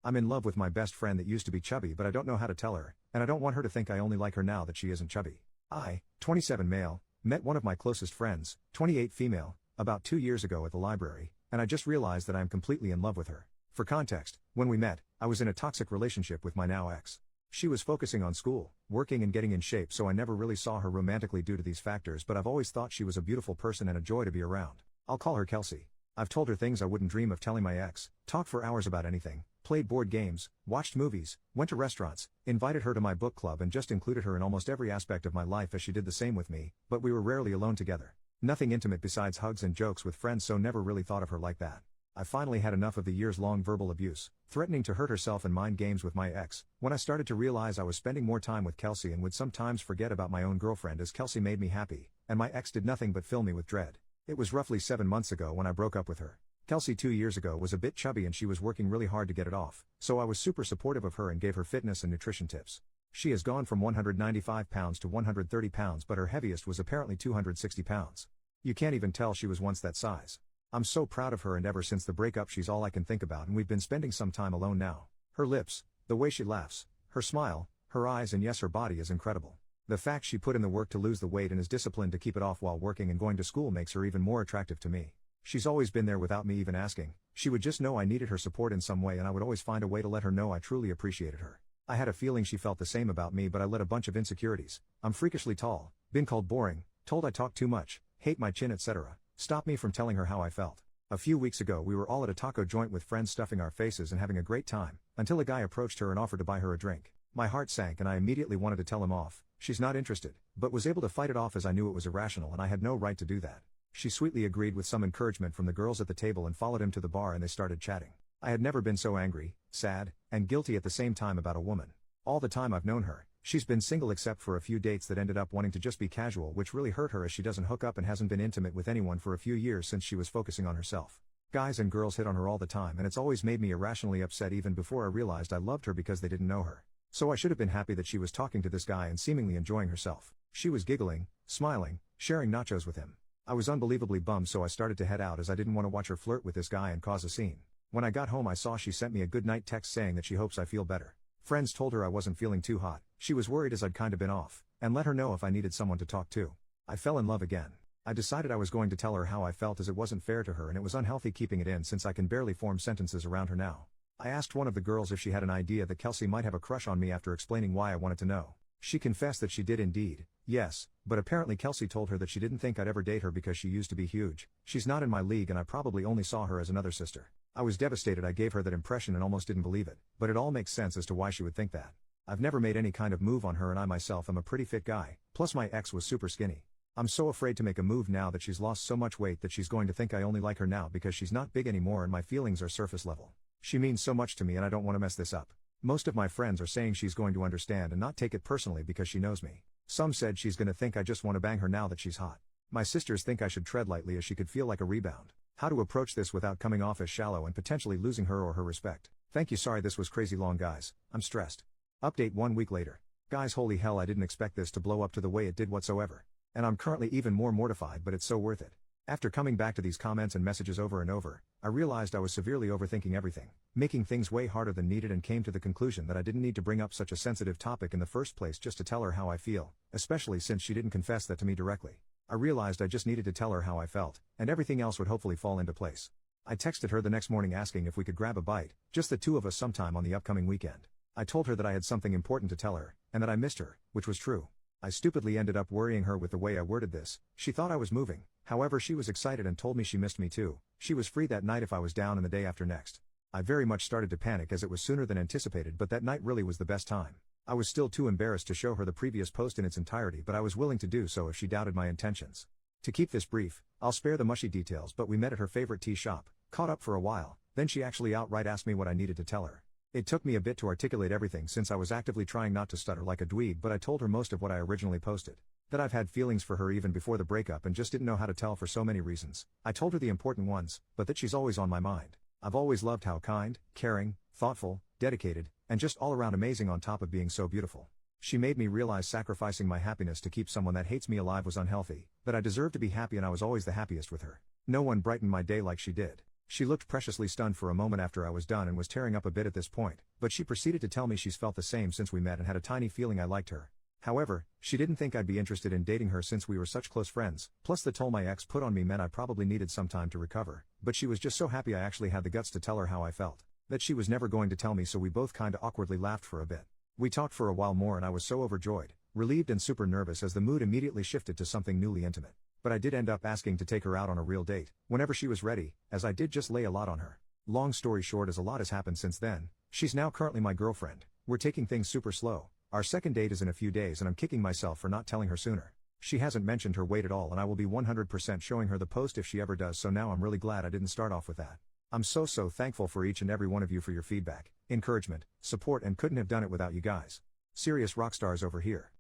I'm in love with my best friend that used to be chubby, but I don't know how to tell her, and I don't want her to think I only like her now that she isn't chubby. I, 27 male, met one of my closest friends, 28 female, about 2 years ago at the library, and I just realized that I am completely in love with her. For context, when we met, I was in a toxic relationship with my now ex. She was focusing on school, working and getting in shape, so I never really saw her romantically due to these factors, but I've always thought she was a beautiful person and a joy to be around. I'll call her Kelsey. I've told her things I wouldn't dream of telling my ex, talked for hours about anything, played board games, watched movies, went to restaurants, invited her to my book club and just included her in almost every aspect of my life as she did the same with me, but we were rarely alone together. Nothing intimate besides hugs and jokes with friends, so never really thought of her like that. I finally had enough of the years-long verbal abuse, threatening to hurt herself and mind games with my ex, when I started to realize I was spending more time with Kelsey and would sometimes forget about my own girlfriend as Kelsey made me happy, and my ex did nothing but fill me with dread. It was roughly 7 months ago when I broke up with her. Kelsey 2 years ago was a bit chubby and she was working really hard to get it off, so I was super supportive of her and gave her fitness and nutrition tips. She has gone from 195 pounds to 130 pounds, but her heaviest was apparently 260 pounds. You can't even tell she was once that size. I'm so proud of her, and ever since the breakup she's all I can think about, and we've been spending some time alone now. Her lips, the way she laughs, her smile, her eyes, and yes, her body is incredible. The fact she put in the work to lose the weight and is disciplined to keep it off while working and going to school makes her even more attractive to me. She's always been there without me even asking. She would just know I needed her support in some way, and I would always find a way to let her know I truly appreciated her. I had a feeling she felt the same about me, but I let a bunch of insecurities. I'm freakishly tall, been called boring, told I talk too much, hate my chin, etc. stop me from telling her how I felt. A few weeks ago we were all at a taco joint with friends stuffing our faces and having a great time, until a guy approached her and offered to buy her a drink. My heart sank and I immediately wanted to tell him off. She's not interested, but was able to fight it off as I knew it was irrational and I had no right to do that. She sweetly agreed with some encouragement from the girls at the table and followed him to the bar, and they started chatting. I had never been so angry, sad, and guilty at the same time about a woman. All the time I've known her, she's been single except for a few dates that ended up wanting to just be casual, which really hurt her as she doesn't hook up and hasn't been intimate with anyone for a few years since she was focusing on herself. Guys and girls hit on her all the time, and it's always made me irrationally upset even before I realized I loved her because they didn't know her. So I should have been happy that she was talking to this guy and seemingly enjoying herself. She was giggling, smiling, sharing nachos with him. I was unbelievably bummed, so I started to head out as I didn't want to watch her flirt with this guy and cause a scene. When I got home I saw she sent me a good night text saying that she hopes I feel better. Friends told her I wasn't feeling too hot, she was worried as I'd kinda been off, and let her know if I needed someone to talk to. I fell in love again. I decided I was going to tell her how I felt as it wasn't fair to her and it was unhealthy keeping it in since I can barely form sentences around her now. I asked one of the girls if she had an idea that Kelsey might have a crush on me after explaining why I wanted to know. She confessed that she did indeed, yes, but apparently Kelsey told her that she didn't think I'd ever date her because she used to be huge. She's not in my league and I probably only saw her as another sister. I was devastated. I gave her that impression and almost didn't believe it, but it all makes sense as to why she would think that. I've never made any kind of move on her and I myself am a pretty fit guy, plus my ex was super skinny. I'm so afraid to make a move now that she's lost so much weight that she's going to think I only like her now because she's not big anymore and my feelings are surface level. She means so much to me and I don't want to mess this up. Most of my friends are saying she's going to understand and not take it personally because she knows me. Some said she's gonna think I just want to bang her now that she's hot. My sisters think I should tread lightly as she could feel like a rebound. How to approach this without coming off as shallow and potentially losing her or her respect. Thank you. Sorry this was crazy long, guys. I'm stressed. Update 1 week later. Guys, holy hell, I didn't expect this to blow up to the way it did whatsoever. And I'm currently even more mortified, but it's so worth it. After coming back to these comments and messages over and over, I realized I was severely overthinking everything, making things way harder than needed, and came to the conclusion that I didn't need to bring up such a sensitive topic in the first place just to tell her how I feel, especially since she didn't confess that to me directly. I realized I just needed to tell her how I felt, and everything else would hopefully fall into place. I texted her the next morning asking if we could grab a bite, just the two of us sometime on the upcoming weekend. I told her that I had something important to tell her, and that I missed her, which was true. I stupidly ended up worrying her with the way I worded this. She thought I was moving, however she was excited and told me she missed me too. She was free that night if I was down and the day after next. I very much started to panic as it was sooner than anticipated, but that night really was the best time. I was still too embarrassed to show her the previous post in its entirety, but I was willing to do so if she doubted my intentions. To keep this brief, I'll spare the mushy details, but we met at her favorite tea shop, caught up for a while, then she actually outright asked me what I needed to tell her. It took me a bit to articulate everything since I was actively trying not to stutter like a dweeb, but I told her most of what I originally posted. That I've had feelings for her even before the breakup and just didn't know how to tell for so many reasons. I told her the important ones, but that she's always on my mind. I've always loved how kind, caring, thoughtful, dedicated, and just all around amazing on top of being so beautiful. She made me realize sacrificing my happiness to keep someone that hates me alive was unhealthy, that I deserved to be happy and I was always the happiest with her. No one brightened my day like she did. She looked preciously stunned for a moment after I was done and was tearing up a bit at this point, but she proceeded to tell me she's felt the same since we met and had a tiny feeling I liked her. However, she didn't think I'd be interested in dating her since we were such close friends, plus the toll my ex put on me meant I probably needed some time to recover, but she was just so happy I actually had the guts to tell her how I felt. That she was never going to tell me, so we both kinda awkwardly laughed for a bit. We talked for a while more and I was so overjoyed, relieved and super nervous as the mood immediately shifted to something newly intimate. But I did end up asking to take her out on a real date, whenever she was ready, as I did just lay a lot on her. Long story short, as a lot has happened since then, she's now currently my girlfriend. We're taking things super slow. Our second date is in a few days and I'm kicking myself for not telling her sooner. She hasn't mentioned her weight at all and I will be 100% showing her the post if she ever does, so now I'm really glad I didn't start off with that. I'm so thankful for each and every one of you for your feedback, encouragement, support, and couldn't have done it without you guys. Serious rock stars over here.